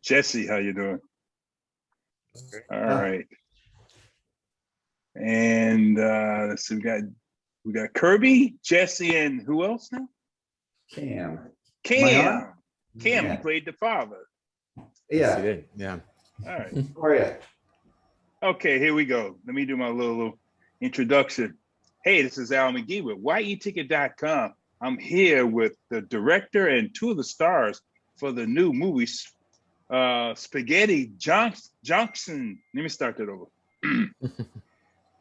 Jesse, how you doing? Great. All right. And let's see, we got Kirby, Jesse, and who else now? Cam. Am I on? Cam, Yeah. you played the father. Yes, you Yeah. did. Yeah. All right. How are you? Okay, here we go. Let me do my little introduction. Hey, this is Al McGee with YETicket.com. I'm here with the director and two of the stars for the new movie, Spaghetti Junction. Let me start that over.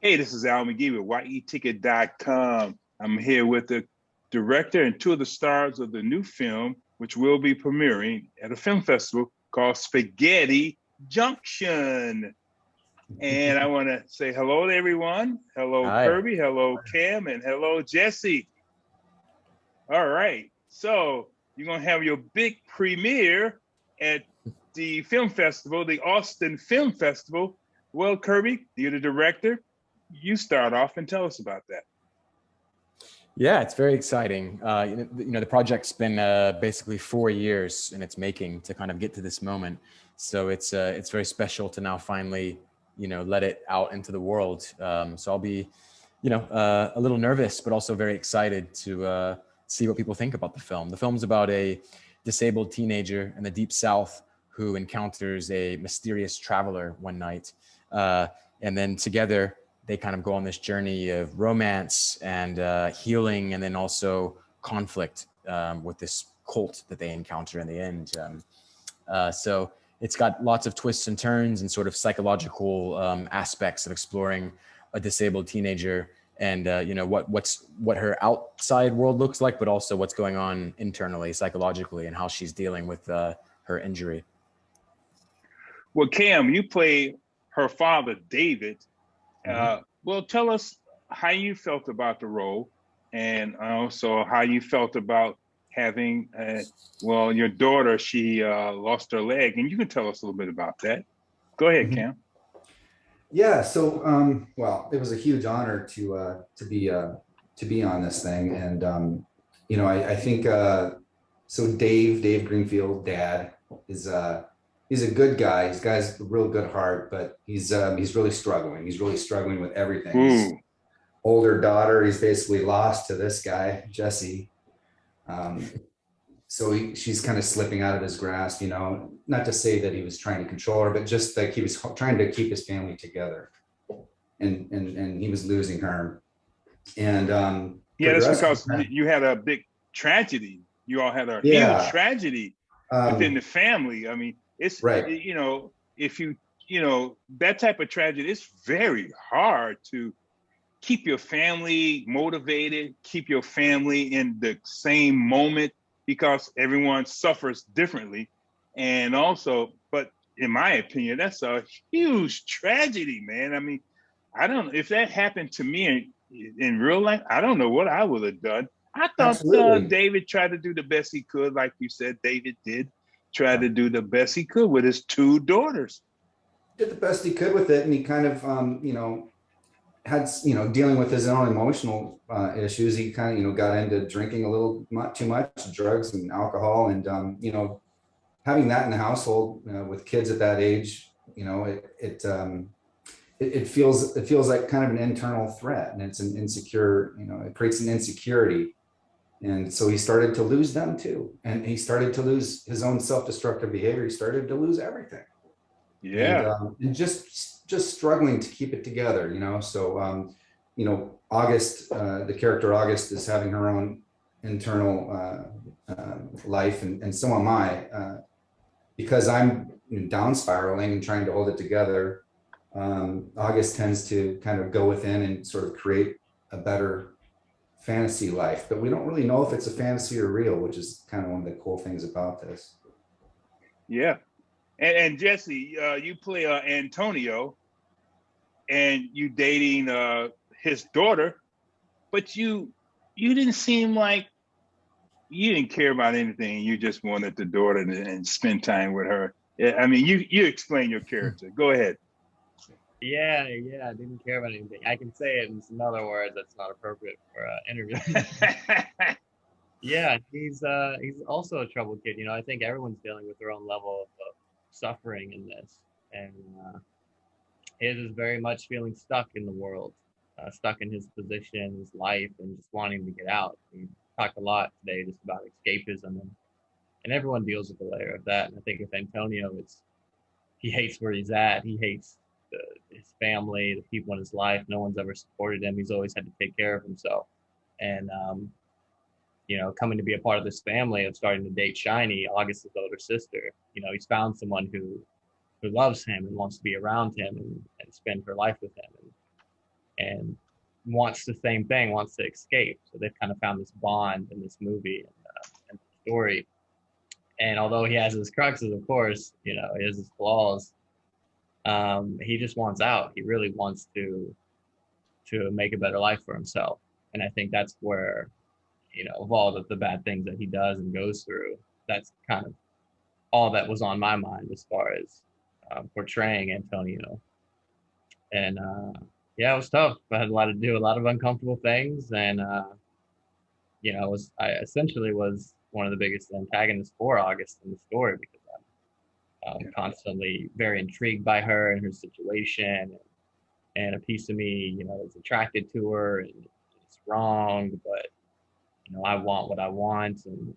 Hey, this is Al McGee with YETicket.com. I'm here with the director and two of the stars of the new film, which will be premiering at a film festival called Spaghetti Junction. And I want to say hello to everyone. Hello, Hi. Kirby. Hello, Cam. And hello, Jesse. All right. So you're going to have your big premiere at the film festival, the Austin Film Festival. Well, Kirby, you're the director. You start off and tell us about that. Yeah, it's very exciting. The project's been basically 4 years in its making to kind of get to this moment. So it's very special to now finally, let it out into the world. So I'll be, a little nervous, but also very excited to see what people think about the film. The film's about a disabled teenager in the Deep South who encounters a mysterious traveler one night. And then together, they kind of go on this journey of romance and healing, and then also conflict with this cult that they encounter in the end. So it's got lots of twists and turns and sort of psychological aspects of exploring a disabled teenager and what her outside world looks like, but also what's going on internally, psychologically, and how she's dealing with her injury. Well, Cam, you play her father, David. Well, tell us how you felt about the role, and also how you felt about having, your daughter, she lost her leg, and you can tell us a little bit about that. Go ahead, Cam. Yeah. So, it was a huge honor to be on this thing, and I think so. Dave Greenfield, Dad, is he's a good guy. This guy's a real good heart, but he's really struggling. He's really struggling with everything. His older daughter, he's basically lost to this guy, Jesse. So she's kind of slipping out of his grasp, not to say that he was trying to control her, but just like he was trying to keep his family together, and he was losing her. And that's because you had a big tragedy. You all had a huge tragedy within the family. I mean, it's right. If that type of tragedy, it's very hard to keep your family motivated, keep your family in the same moment, because everyone suffers differently. And also, but in my opinion, that's a huge tragedy, man. I mean, I don't know if that happened to me in real life, I don't know what I would have done. I thought David tried to do the best he could. Like you said, David did try to do the best he could with his two daughters. Did the best he could with it. And he kind of, had, dealing with his own emotional issues. He kind of, got into drinking a little too much, drugs and alcohol. And, having that in the household with kids at that age, it feels like kind of an internal threat, and it's an insecure, it creates an insecurity. And so he started to lose them too. And he started to lose his own self-destructive behavior. He started to lose everything. Yeah. And just struggling to keep it together, So, August, the character August, is having her own internal life, and so am I. Because I'm down spiraling and trying to hold it together, August tends to kind of go within and sort of create a better fantasy life, but we don't really know if it's a fantasy or real, which is kind of one of the cool things about this. Yeah. And Jesse, you play Antonio, and you dating his daughter, but you didn't seem like you didn't care about anything. You just wanted the daughter and spend time with her. I mean, you explain your character. Go ahead. Yeah, I didn't care about anything. I can say it in some other words that's not appropriate for an interview. Yeah, he's also a troubled kid. I think everyone's dealing with their own level of suffering in this, and his is very much feeling stuck in the world, stuck in his position, his life, and just wanting to get out. We talked a lot today just about escapism, and everyone deals with a layer of that. And I think with Antonio, he hates where he's at. He hates his family, the people in his life. No one's ever supported him. He's always had to take care of himself. And, coming to be a part of this family of starting to date Shiny, August's older sister, he's found someone who loves him and wants to be around him and spend her life with him and wants the same thing, wants to escape. So they've kind of found this bond in this movie and the story. And although he has his cruxes, of course, he has his flaws. He just wants out. He really wants to make a better life for himself. And I think that's where, of all the bad things that he does and goes through, that's kind of all that was on my mind as far as portraying Antonio. And it was tough. I had a lot of uncomfortable things, and I essentially was one of the biggest antagonists for August in the story, because I'm constantly very intrigued by her and her situation, and a piece of me, is attracted to her, and it's wrong, but I want what I want, and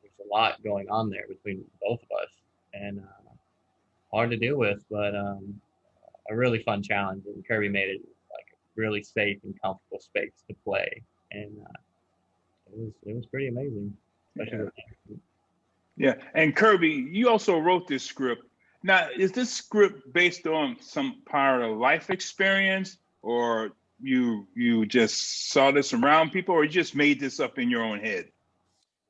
there's a lot going on there between both of us, and hard to deal with, but a really fun challenge, and Kirby made it like a really safe and comfortable space to play, and it was pretty amazing. Yeah, and Kirby, you also wrote this script. Now, is this script based on some prior life experience, or you just saw this around people, or you just made this up in your own head?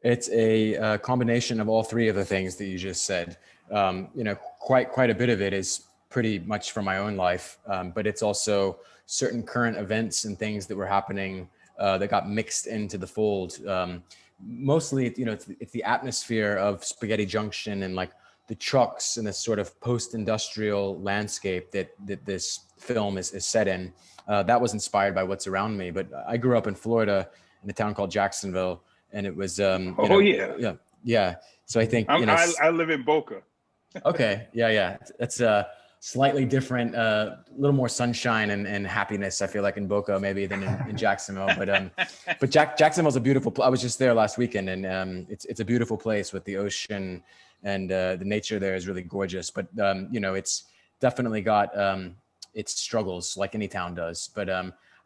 It's a combination of all three of the things that you just said. Quite a bit of it is pretty much from my own life, but it's also certain current events and things that were happening that got mixed into the fold. Mostly, it's the atmosphere of Spaghetti Junction and like the trucks and this sort of post-industrial landscape that this film is set in. That was inspired by what's around me. But I grew up in Florida in a town called Jacksonville, and it was yeah. So I think I live in Boca. Okay, yeah. That's slightly different, a little more sunshine and happiness, I feel like, in Boca maybe than in Jacksonville. But Jacksonville's a beautiful place. I was just there last weekend, and it's a beautiful place with the ocean, and the nature there is really gorgeous. But it's definitely got its struggles, like any town does. But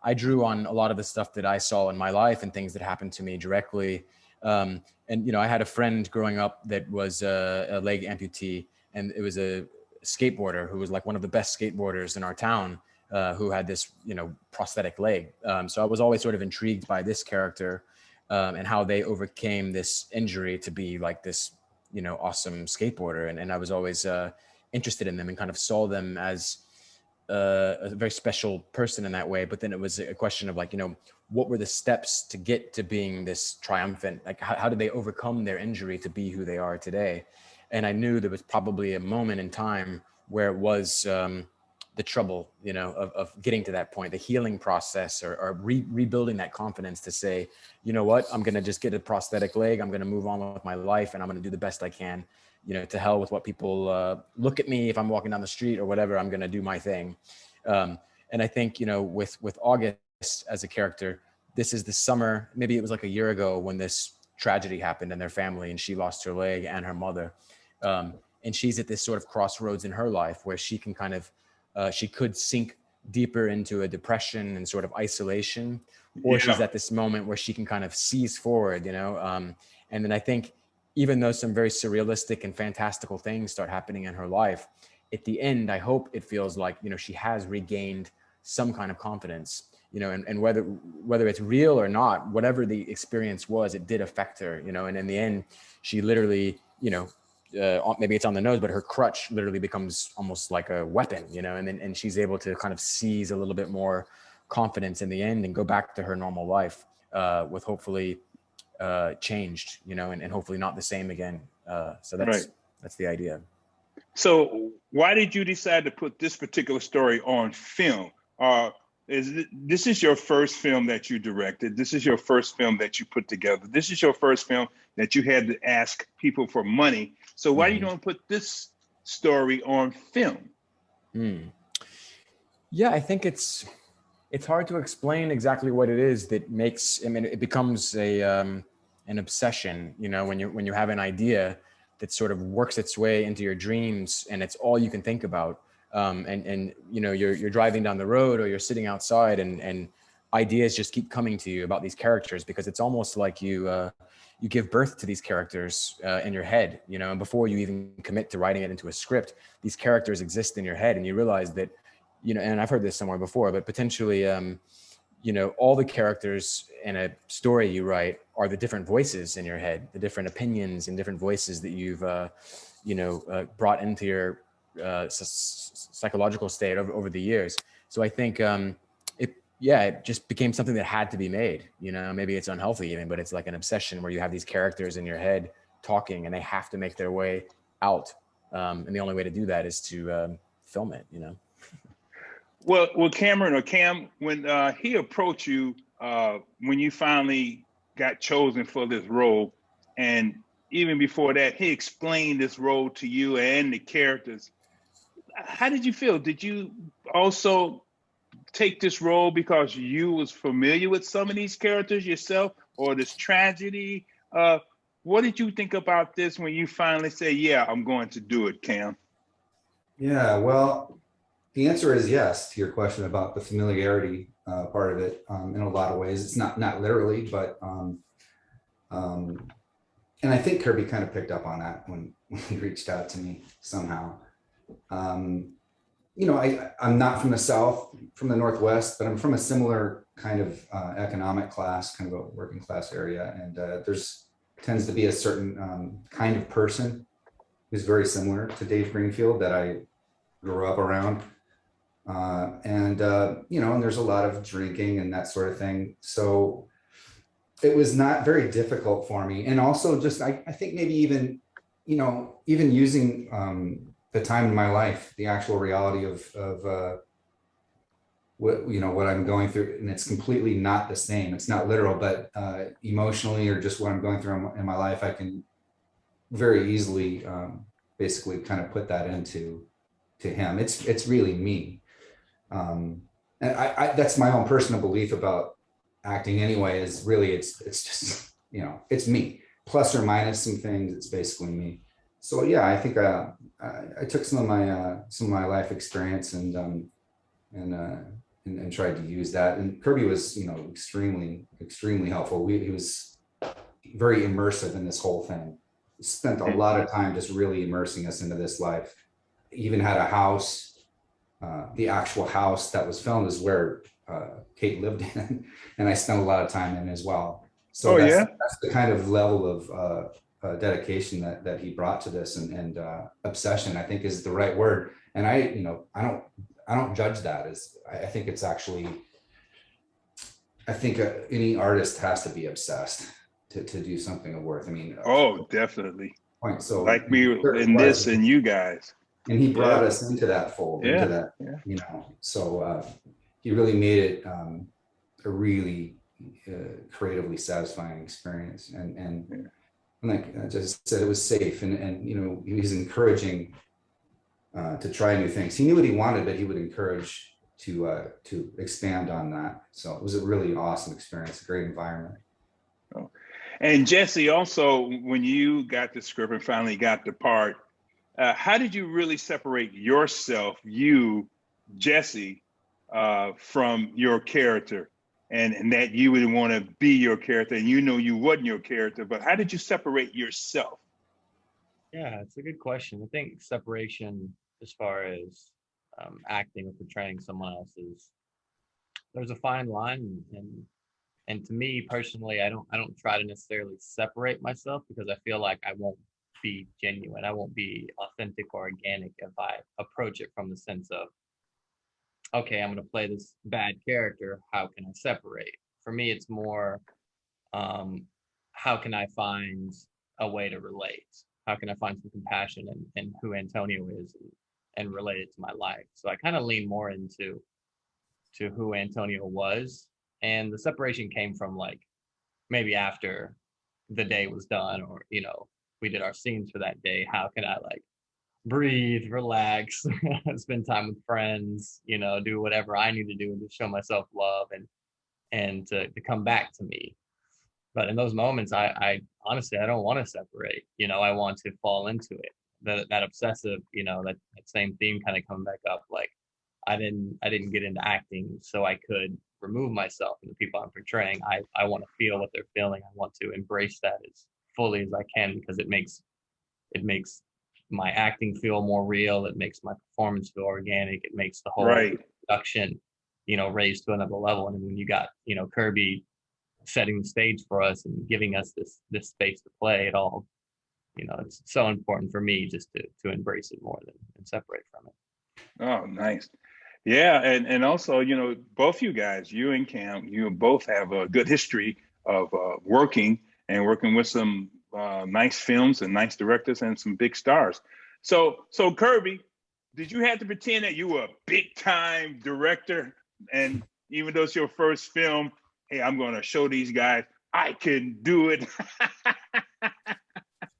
I drew on a lot of the stuff that I saw in my life and things that happened to me directly. And I had a friend growing up that was a leg amputee, and it was a skateboarder who was like one of the best skateboarders in our town, who had this prosthetic leg. So I was always sort of intrigued by this character and how they overcame this injury to be like this awesome skateboarder, and I was always interested in them and kind of saw them as a very special person in that way. But then it was a question of like, what were the steps to get to being this triumphant, like how did they overcome their injury to be who they are today? And I knew there was probably a moment in time where it was the trouble, of getting to that point, the healing process, or rebuilding that confidence to say, what, I'm going to just get a prosthetic leg. I'm going to move on with my life, and I'm going to do the best I can, to hell with what people look at me if I'm walking down the street or whatever. I'm going to do my thing. And I think, with August as a character, this is the summer, maybe it was like a year ago, when this tragedy happened in their family, and she lost her leg and her mother. And she's at this sort of crossroads in her life where she can kind of, she could sink deeper into a depression and sort of isolation, or she's at this moment where she can kind of seize forward, and then I think, even though some very surrealistic and fantastical things start happening in her life, at the end, I hope it feels like, she has regained some kind of confidence, and whether it's real or not, whatever the experience was, it did affect her, and in the end, she literally, maybe it's on the nose, but her crutch literally becomes almost like a weapon, and she's able to kind of seize a little bit more confidence in the end and go back to her normal life with hopefully changed, and hopefully not the same again. So that's the idea. So why did you decide to put this particular story on film? This is your first film that you directed. This is your first film that you put together. This is your first film that you had to ask people for money. So why do you don't put this story on film? Yeah, I think it's hard to explain exactly what it is that makes. I mean, it becomes an obsession. You know, when you have an idea that sort of works its way into your dreams, and it's all you can think about. And you know, you're driving down the road, or you're sitting outside, and ideas just keep coming to you about these characters, because it's almost like you give birth to these characters in your head, you know, and before you even commit to writing it into a script, these characters exist in your head, and you realize that, you know, and I've heard this somewhere before, but potentially, you know, all the characters in a story you write are the different voices in your head, the different opinions and different voices that you've, brought into your psychological state over the years. So I think it just became something that had to be made. You know, maybe it's unhealthy even, but it's like an obsession where you have these characters in your head talking, and they have to make their way out. And the only way to do that is to film it, you know? Well, Cameron or Cam, when he approached you, when you finally got chosen for this role, and even before that, he explained this role to you and the characters. How did you feel? Did you also take this role because you was familiar with some of these characters yourself, or this tragedy? What did you think about this when you finally say, yeah, I'm going to do it, Cam? Yeah, well, the answer is yes to your question about the familiarity part of it. In a lot of ways, it's not literally, but and I think Kirby kind of picked up on that when he reached out to me somehow. You know, I'm not from the South, from the Northwest, but I'm from a similar kind of economic class, kind of a working class area. And there's tends to be a certain kind of person who's very similar to Dave Greenfield that I grew up around. You know, and there's a lot of drinking and that sort of thing. So it was not very difficult for me. And also just, I think maybe even, you know, even using the time in my life, the actual reality of what, you know, what I'm going through, and it's completely not the same. It's not literal, but emotionally, or just what I'm going through in my life, I can very easily basically kind of put that into him. It's really me. And that's my own personal belief about acting anyway, is really, it's just, you know, it's me, plus or minus some things. It's basically me. So yeah, I think I took some of my life experience and tried to use that. And Kirby was, you know, extremely helpful. He was very immersive in this whole thing. He spent a lot of time just really immersing us into this life. He even had a house. The actual house that was filmed is where Kate lived in, and I spent a lot of time in as well. So that's the kind of level of dedication that he brought to this, and obsession, I think, is the right word. And I don't judge that as, I think it's actually, I think any artist has to be obsessed to do something of worth. I mean, Definitely. Point. So like me in this and you guys. And he brought us into that fold, into that, you know, so he really made it a really creatively satisfying experience. And like I just said, it was safe, and you know, he was encouraging to try new things. He knew what he wanted, but he would encourage to expand on that. So it was a really awesome experience, a great environment. Oh. And Jesse, also, when you got the script and finally got the part, how did you really separate yourself, you, Jesse, from your character, and that you would want to be your character, and you know you wasn't your character, but how did you separate yourself? Yeah, it's a good question. I think separation, as far as acting or portraying someone else, there's a fine line, and to me personally, I don't try to necessarily separate myself, because I feel like I won't be genuine. I won't be authentic or organic if I approach it from the sense of, okay, I'm going to play this bad character. How can I separate? For me, it's more, how can I find a way to relate? How can I find some compassion in who Antonio is, and relate it to my life? So I kind of lean more into who Antonio was. And the separation came from, like, maybe after the day was done, or, you know, we did our scenes for that day, how can I, like, breathe, relax, spend time with friends, you know, do whatever I need to do to show myself love and to come back to me. But in those moments, I honestly, I don't want to separate. You know, I want to fall into it. That obsessive, you know, that same theme kind of coming back up. Like, I didn't get into acting so I could remove myself from the people I'm portraying. I want to feel what they're feeling. I want to embrace that as fully as I can, because it makes my acting feel more real. It makes my performance feel organic. It makes the whole Right. production, you know, raised to another level. And when you got, you know, Kirby setting the stage for us and giving us this space to play it all, you know, it's so important for me just to embrace it more than separate from it. Oh, nice. Yeah, and also, you know, both you guys, you and Cam, you both have a good history of working with some nice films and nice directors and some big stars. So Kirby, did you have to pretend that you were a big time director? And even though it's your first film, hey, I'm going to show these guys I can do it.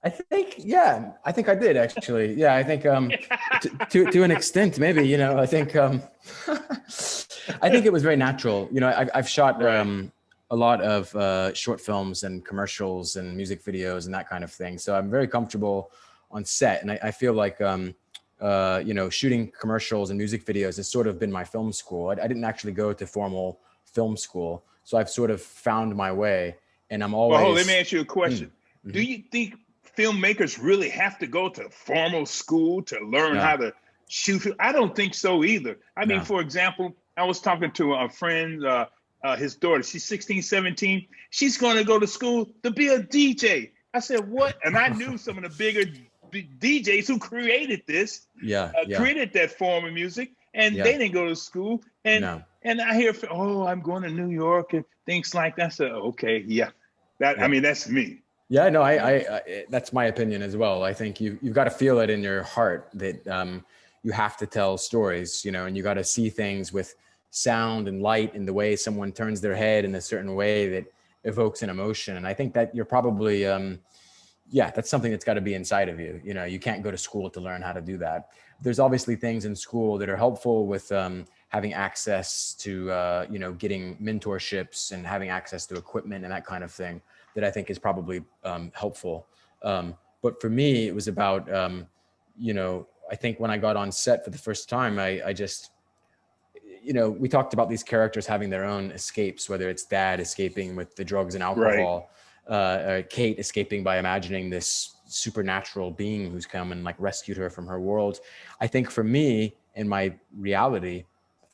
I think, yeah, I think I did actually. Yeah, I think to an extent, maybe, you know, I think I think it was very natural. You know, I've shot Right. a lot of short films and commercials and music videos and that kind of thing. So I'm very comfortable on set, and I feel like you know, shooting commercials and music videos has sort of been my film school. I didn't actually go to formal film school, so I've sort of found my way, and I'm Well, hold, let me always. ask you a question. Do Mhm. you think filmmakers really have to go to formal school to learn No, how to shoot? I don't think so either. I mean, no. for example, I was talking to a friend, his daughter, she's 16, 17. She's going to go to school to be a DJ. I said, what? And I knew some of the bigger DJs who created this, Yeah, yeah, created that form of music, and yeah. they didn't go to school. And No, and I hear, oh, I'm going to New York and things like that. So, okay, yeah. That, I yeah. mean, that's me. Yeah, no, Yeah. that's my opinion as well. I think you've got to feel it in your heart that you have to tell stories, you know, and you got to see things with sound and light and the way someone turns their head in a certain way that evokes an emotion. And I think that you're probably, yeah, that's something that's got to be inside of you. You know, you can't go to school to learn how to do that. There's obviously things in school that are helpful with having access to, you know, getting mentorships and having access to equipment and that kind of thing that I think is probably helpful. But for me, it was about, you know, I think when I got on set for the first time, I just, you know, we talked about these characters having their own escapes, whether it's dad escaping with the drugs and Right. alcohol, Kate escaping by imagining this supernatural being who's come and like rescued her from her world. I think for me, in my reality,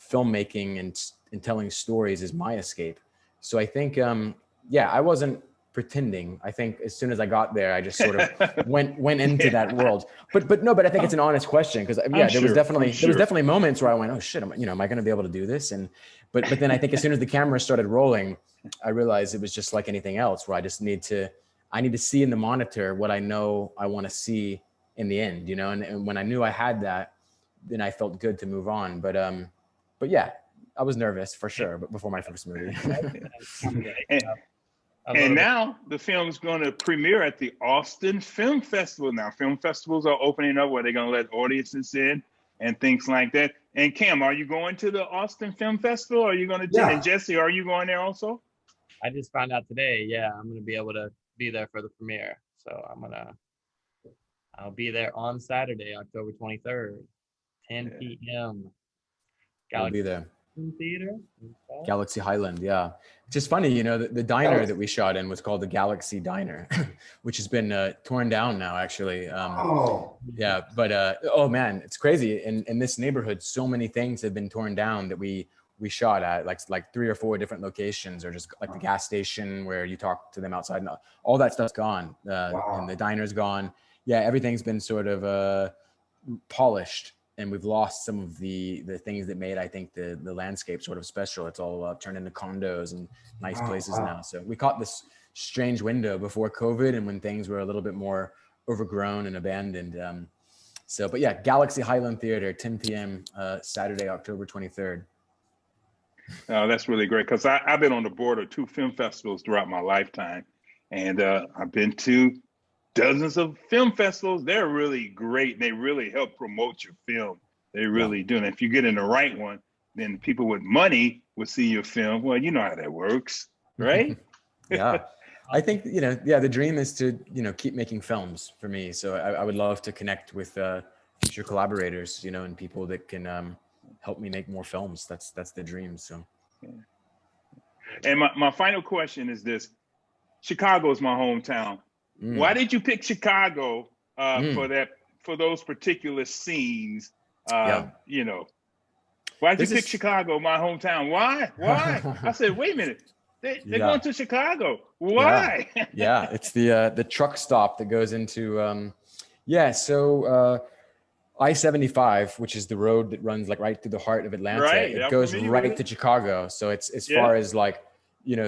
filmmaking and telling stories is my escape. So I think, yeah, I wasn't pretending. I think as soon as I got there, I just sort of went into that Yeah. world. But no, but I think it's an honest question, because I'm yeah, there was sure. I'm sure. definitely moments where I went, oh shit, you know, am I going to be able to do this? And but then I think as soon as the camera started rolling, I realized it was just like anything else, where I need to see in the monitor what I know I want to see in the end, you know. And when I knew I had that, then I felt good to move on. But yeah, I was nervous for sure, but before my first movie. and, I and love it. now the film is going to premiere at the Austin Film Festival. Now, film festivals are opening up where they're going to let audiences in and things like that. And Cam, are you going to the Austin Film Festival? Are you going to, and Yeah. Jesse, are you going there also? I just found out today. Yeah, I'm gonna be able to be there for the premiere. So I'll be there on Saturday, October 23rd, 10 Yeah. p.m. We'll be Galaxy there. Theater. Galaxy Highland, yeah. Which is funny, you know, the diner that we shot in was called the Galaxy Diner, which has been torn down now, actually. Oh, Yeah, but oh man, it's crazy. In this neighborhood, so many things have been torn down that we shot at, like 3 or 4 different locations, or just like the gas station where you talk to them outside. And all that stuff's gone, and the wow. diner's gone. Yeah, everything's been sort of polished, and we've lost some of the things that made, I think, the landscape sort of special. It's all turned into condos and nice Wow. places now. Wow. So we caught this strange window before COVID, and when things were a little bit more overgrown and abandoned. So, but yeah, Galaxy Highland Theater, 10 p.m. Saturday, October 23rd. That's really great, because I've been on the board of 2 film festivals throughout my lifetime. And I've been to dozens of film festivals. They're really great. They really help promote your film. They really do. And if you get in the right one, then people with money will see your film. Well, you know how that works, right? Yeah. I think, the dream is to, keep making films for me. So I would love to connect with future collaborators, and people that can help me make more films. That's the dream. So. And my final question is this. Chicago is my hometown. Why did you pick Chicago for those particular scenes? Why did you pick Chicago, my hometown? Why? I said, wait a minute. They're going to Chicago. Why? Yeah, it's the truck stop that goes into I-75, which is the road that runs like right through the heart of Atlanta. Right. It goes right to Chicago. So it's as far as like,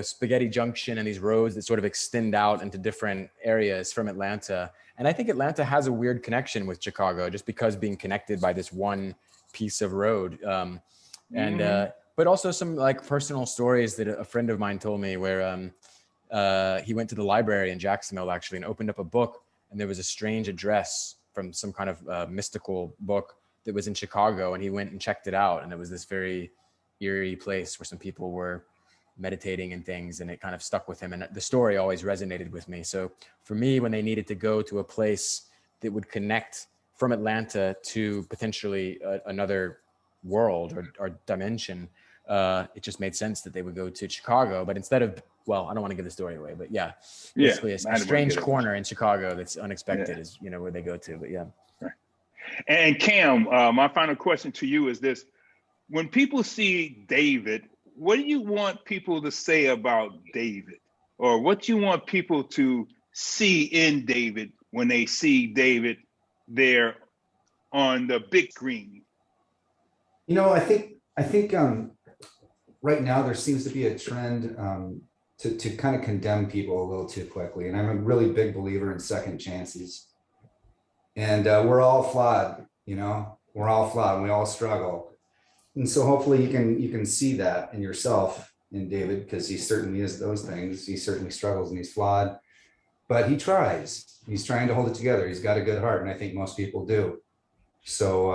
Spaghetti Junction and these roads that sort of extend out into different areas from Atlanta. And I think Atlanta has a weird connection with Chicago just because being connected by this one piece of road. But also some like personal stories that a friend of mine told me where he went to the library in Jacksonville actually and opened up a book, and there was a strange address from some kind of mystical book that was in Chicago, and he went and checked it out, and it was this very eerie place where some people were meditating and things, and it kind of stuck with him, and the story always resonated with me. So for me, when they needed to go to a place that would connect from Atlanta to potentially another world or dimension, it just made sense that they would go to Chicago. But instead of, well, I don't want to give the story away, but basically a strange corner in Chicago that's unexpected is where they go to. But right. And Cam, my final question to you is this: when people see David, what do you want people to say about David, or what do you want people to see in David when they see David there on the big screen? I think right now there seems to be a trend to kind of condemn people a little too quickly. And I'm a really big believer in second chances. And we're all flawed, we're all flawed and we all struggle. And so hopefully you can see that in yourself in David, because he certainly is those things. He certainly struggles and he's flawed, but he tries. He's trying to hold it together. He's got a good heart, and I think most people do. So,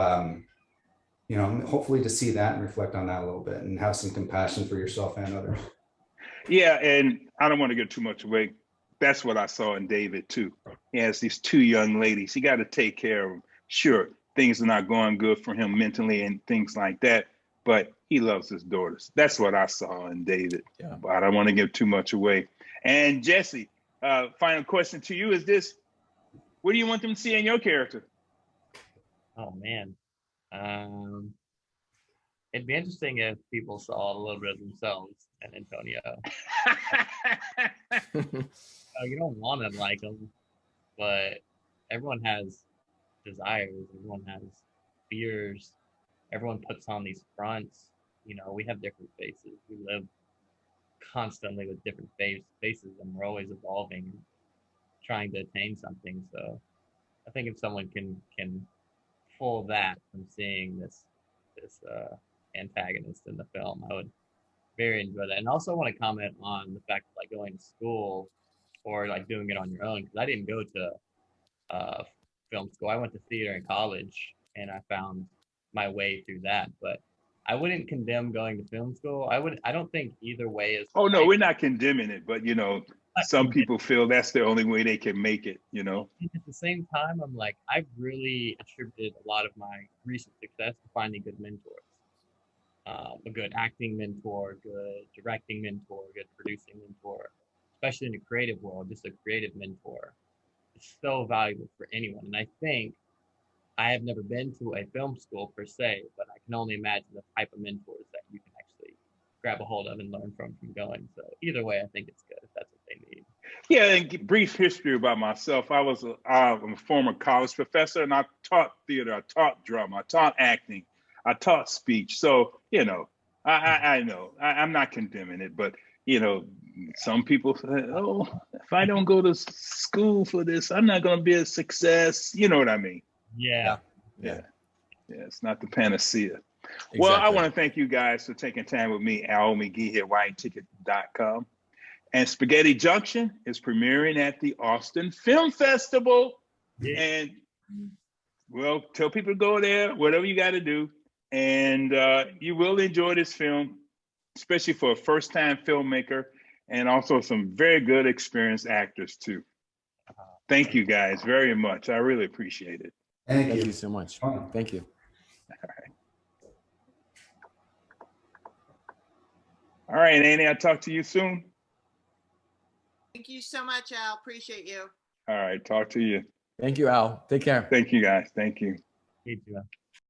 hopefully to see that and reflect on that a little bit and have some compassion for yourself and others. Yeah, and I don't want to give too much away. That's what I saw in David too. He has these two young ladies. He got to take care of them. Sure, things are not going good for him mentally and things like that, but he loves his daughters. That's what I saw in David. Yeah. But I don't want to give too much away. And Jesse, final question to you is this: what do you want them to see in your character? Oh man. It'd be interesting if people saw a little bit of themselves in Antonio. You don't want to like them, but everyone has desires. Everyone has fears. Everyone puts on these fronts. We have different faces. We live constantly with different faces, and we're always evolving and trying to attain something. So I think if someone can pull that from seeing this antagonist in the film, I would very enjoy that. And also want to comment on the fact that like going to school or like doing it on your own, because I didn't go to film school. I went to theater in college, and I found my way through that. But I wouldn't condemn going to film school. I don't think either way is. Oh no, we're not condemning it, but some people feel that's the only way they can make it. At the same time, I'm like, I've really attributed a lot of my recent success to finding good mentors. A good acting mentor, good directing mentor, good producing mentor, especially in the creative world. Just a creative mentor is so valuable for anyone. And I think I have never been to a film school per se, but I can only imagine the type of mentors that you can actually grab a hold of and learn from going. So either way, I think it's good if that's what they need. Yeah, and brief history about myself. I'm a former college professor, and I taught theater, I taught drama, I taught acting, I taught speech. So, I know I'm not condemning it, but some people say, oh, if I don't go to school for this, I'm not going to be a success. You know what I mean? Yeah. It's not the panacea. Exactly. Well, I want to thank you guys for taking time with me, Al McGee here, WineTicket.com. And Spaghetti Junction is premiering at the Austin Film Festival. Yeah. And well, tell people to go there, whatever you got to do. And you will enjoy this film, especially for a first-time filmmaker, and also some very good experienced actors too. Thank you guys very much. I really appreciate it. Thank Thank you. you so much. Fun. Thank you. All right, Annie, I'll talk to you soon. Thank you so much, Al. Appreciate you. All right, talk to you. Thank you, Al. Take care. Thank you, guys. Thank you. You too.